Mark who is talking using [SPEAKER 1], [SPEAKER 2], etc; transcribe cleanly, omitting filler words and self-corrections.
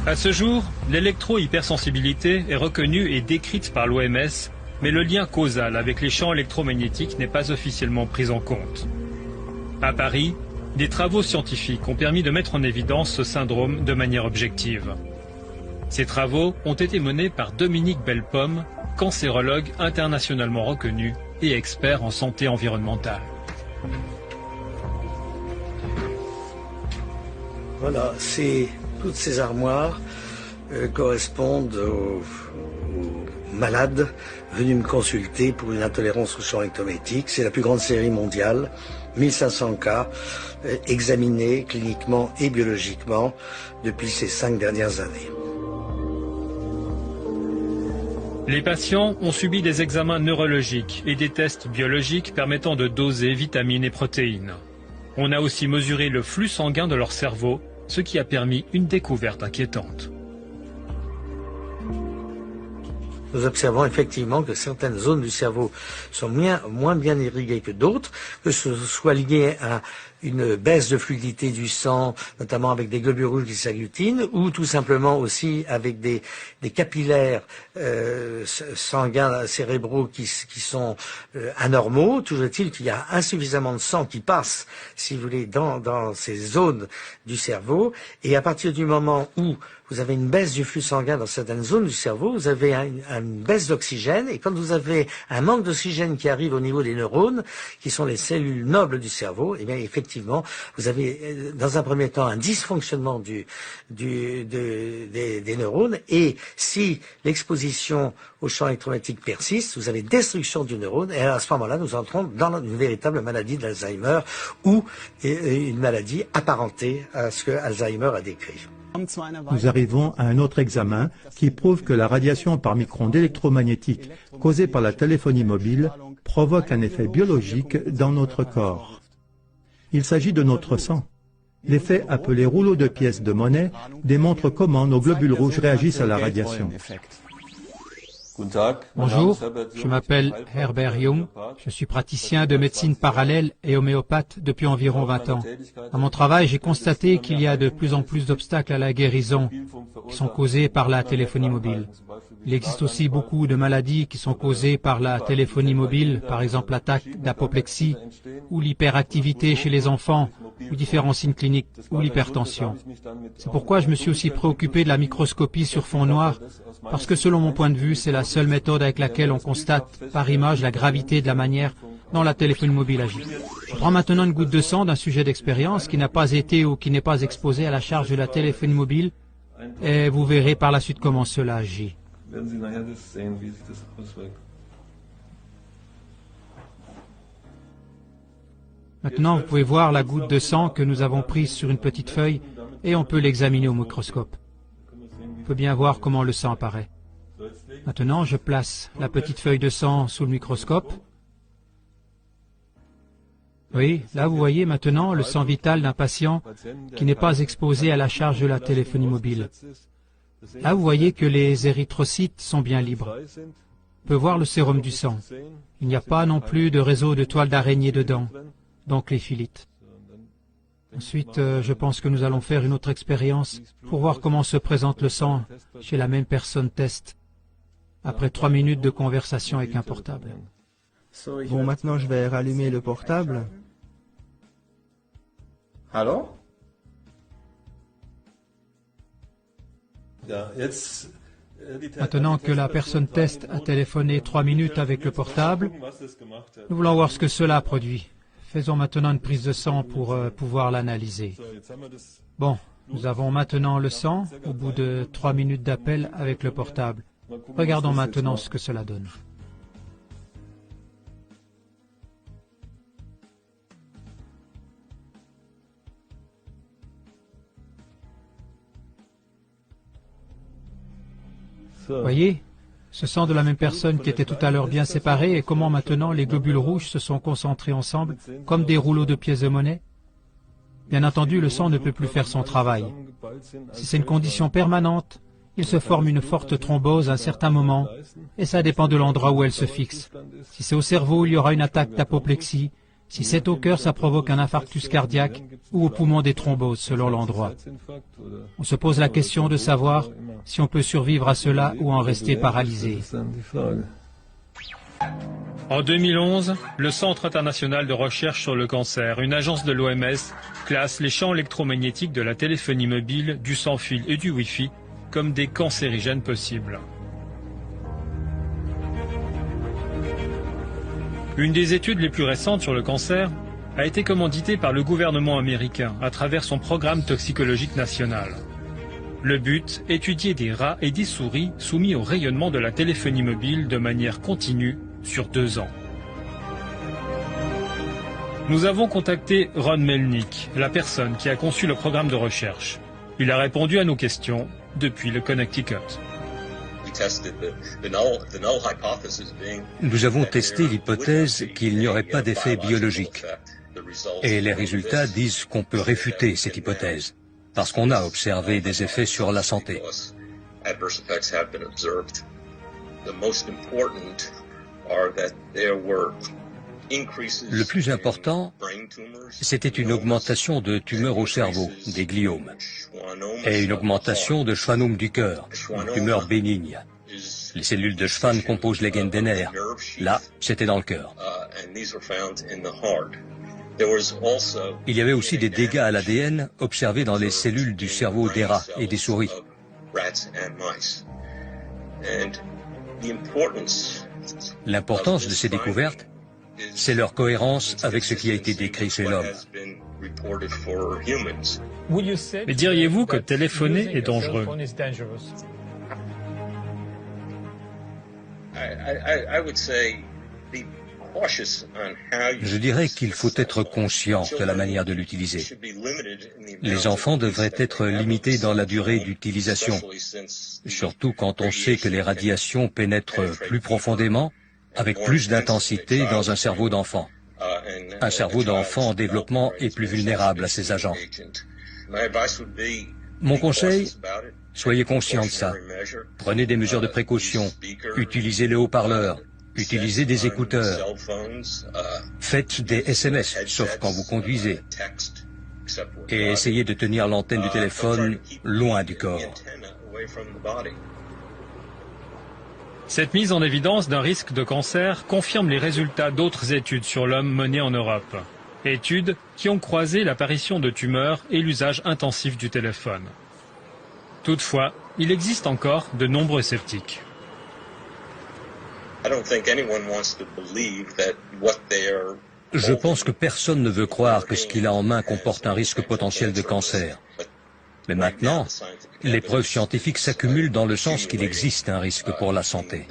[SPEAKER 1] À ce jour, l'électro-hypersensibilité est reconnue et décrite par l'OMS, mais le lien causal avec les champs électromagnétiques n'est pas officiellement pris en compte. À Paris, des travaux scientifiques ont permis de mettre en évidence ce syndrome de manière objective. Ces travaux ont été menés par Dominique Bellepomme, cancérologue internationalement reconnu et expert en santé environnementale.
[SPEAKER 2] Voilà, toutes ces armoires correspondent aux malades venus me consulter pour une intolérance au champ électromagnétique. C'est la plus grande série mondiale, 1500 cas examinés cliniquement et biologiquement depuis ces 5 dernières années.
[SPEAKER 1] Les patients ont subi des examens neurologiques et des tests biologiques permettant de doser vitamines et protéines. On a aussi mesuré le flux sanguin de leur cerveau, ce qui a permis une découverte inquiétante.
[SPEAKER 2] Nous observons effectivement que certaines zones du cerveau sont moins bien irriguées que d'autres, que ce soit lié à une baisse de fluidité du sang, notamment avec des globules rouges qui s'agglutinent, ou tout simplement aussi avec des capillaires sanguins cérébraux qui sont anormaux. Toujours est-il qu'il y a insuffisamment de sang qui passe, si vous voulez, dans ces zones du cerveau, et à partir du moment où vous avez une baisse du flux sanguin dans certaines zones du cerveau, vous avez une baisse d'oxygène, et quand vous avez un manque d'oxygène qui arrive au niveau des neurones, qui sont les cellules nobles du cerveau, eh bien effectivement, vous avez dans un premier temps un dysfonctionnement des neurones, et si l'exposition au champ électromagnétique persiste, vous avez destruction du neurone, et à ce moment-là, nous entrons dans une véritable maladie d'Alzheimer, ou une maladie apparentée à ce que Alzheimer a décrit.
[SPEAKER 3] Nous arrivons à un autre examen qui prouve que la radiation par micro-ondes électromagnétiques causée par la téléphonie mobile provoque un effet biologique dans notre corps. Il s'agit de notre sang. L'effet appelé rouleau de pièces de monnaie démontre comment nos globules rouges réagissent à la radiation.
[SPEAKER 4] Bonjour, je m'appelle Herbert Jung, je suis praticien de médecine parallèle et homéopathe depuis environ 20 ans. Dans mon travail, j'ai constaté qu'il y a de plus en plus d'obstacles à la guérison qui sont causés par la téléphonie mobile. Il existe aussi beaucoup de maladies qui sont causées par la téléphonie mobile, par exemple l'attaque d'apoplexie ou l'hyperactivité chez les enfants ou différents signes cliniques ou l'hypertension. C'est pourquoi je me suis aussi préoccupé de la microscopie sur fond noir, parce que selon mon point de vue, c'est la seule méthode avec laquelle on constate par image la gravité de la manière dont la téléphonie mobile agit. Je prends maintenant une goutte de sang d'un sujet d'expérience qui n'a pas été ou qui n'est pas exposé à la charge de la téléphonie mobile et vous verrez par la suite comment cela agit. Maintenant, vous pouvez voir la goutte de sang que nous avons prise sur une petite feuille et on peut l'examiner au microscope. On peut bien voir comment le sang apparaît. Maintenant, je place la petite feuille de sang sous le microscope. Oui, là vous voyez maintenant le sang vital d'un patient qui n'est pas exposé à la charge de la téléphonie mobile. Là vous voyez que les érythrocytes sont bien libres. On peut voir le sérum du sang. Il n'y a pas non plus de réseau de toiles d'araignée dedans, donc les philites. Ensuite, je pense que nous allons faire une autre expérience pour voir comment se présente le sang chez la même personne test, après 3 minutes de conversation avec un portable.
[SPEAKER 5] Bon, maintenant je vais rallumer le portable.
[SPEAKER 6] Allô?
[SPEAKER 4] Maintenant que la personne test a téléphoné 3 minutes avec le portable, nous voulons voir ce que cela produit. Faisons maintenant une prise de sang pour pouvoir l'analyser. Bon, nous avons maintenant le sang au bout de 3 minutes d'appel avec le portable. Regardons maintenant ce que cela donne. Voyez, ce sang de la même personne qui était tout à l'heure bien séparé et comment maintenant les globules rouges se sont concentrés ensemble comme des rouleaux de pièces de monnaie. Bien entendu, le sang ne peut plus faire son travail. Si c'est une condition permanente, il se forme une forte thrombose à un certain moment et ça dépend de l'endroit où elle se fixe. Si c'est au cerveau, il y aura une attaque d'apoplexie. Si c'est au cœur, ça provoque un infarctus cardiaque ou au poumon des thromboses, selon l'endroit. On se pose la question de savoir si on peut survivre à cela ou en rester paralysé.
[SPEAKER 1] En 2011, le Centre international de recherche sur le cancer, une agence de l'OMS, classe les champs électromagnétiques de la téléphonie mobile, du sans-fil et du Wi-Fi comme des cancérigènes possibles. Une des études les plus récentes sur le cancer a été commanditée par le gouvernement américain à travers son programme toxicologique national. Le but, étudier des rats et des souris soumis au rayonnement de la téléphonie mobile de manière continue sur 2 ans. Nous avons contacté Ron Melnick, la personne qui a conçu le programme de recherche. Il a répondu à nos questions depuis le Connecticut.
[SPEAKER 6] Nous avons testé l'hypothèse qu'il n'y aurait pas d'effet biologique. Et les résultats disent qu'on peut réfuter cette hypothèse, parce qu'on a observé des effets sur la santé. Le plus important, c'était une augmentation de tumeurs au cerveau, des gliomes, et une augmentation de schwannomes du cœur, une tumeur bénigne. Les cellules de Schwann composent les gaines des nerfs. Là, c'était dans le cœur. Il y avait aussi des dégâts à l'ADN observés dans les cellules du cerveau des rats et des souris. L'importance de ces découvertes, c'est leur cohérence avec ce qui a été décrit chez l'homme.
[SPEAKER 1] Mais diriez-vous que téléphoner est dangereux?
[SPEAKER 6] Je dirais qu'il faut être conscient de la manière de l'utiliser. Les enfants devraient être limités dans la durée d'utilisation, surtout quand on sait que les radiations pénètrent plus profondément, avec plus d'intensité dans un cerveau d'enfant. Un cerveau d'enfant en développement est plus vulnérable à ces agents. Mon conseil, soyez conscient de ça. Prenez des mesures de précaution, utilisez les haut-parleurs, utilisez des écouteurs, faites des SMS, sauf quand vous conduisez, et essayez de tenir l'antenne du téléphone loin du corps.
[SPEAKER 1] Cette mise en évidence d'un risque de cancer confirme les résultats d'autres études sur l'homme menées en Europe. Études qui ont croisé l'apparition de tumeurs et l'usage intensif du téléphone. Toutefois, il existe encore de nombreux sceptiques.
[SPEAKER 6] Je pense que personne ne veut croire que ce qu'il a en main comporte un risque potentiel de cancer. Mais maintenant, les preuves scientifiques s'accumulent dans le sens qu'il existe un risque pour la santé.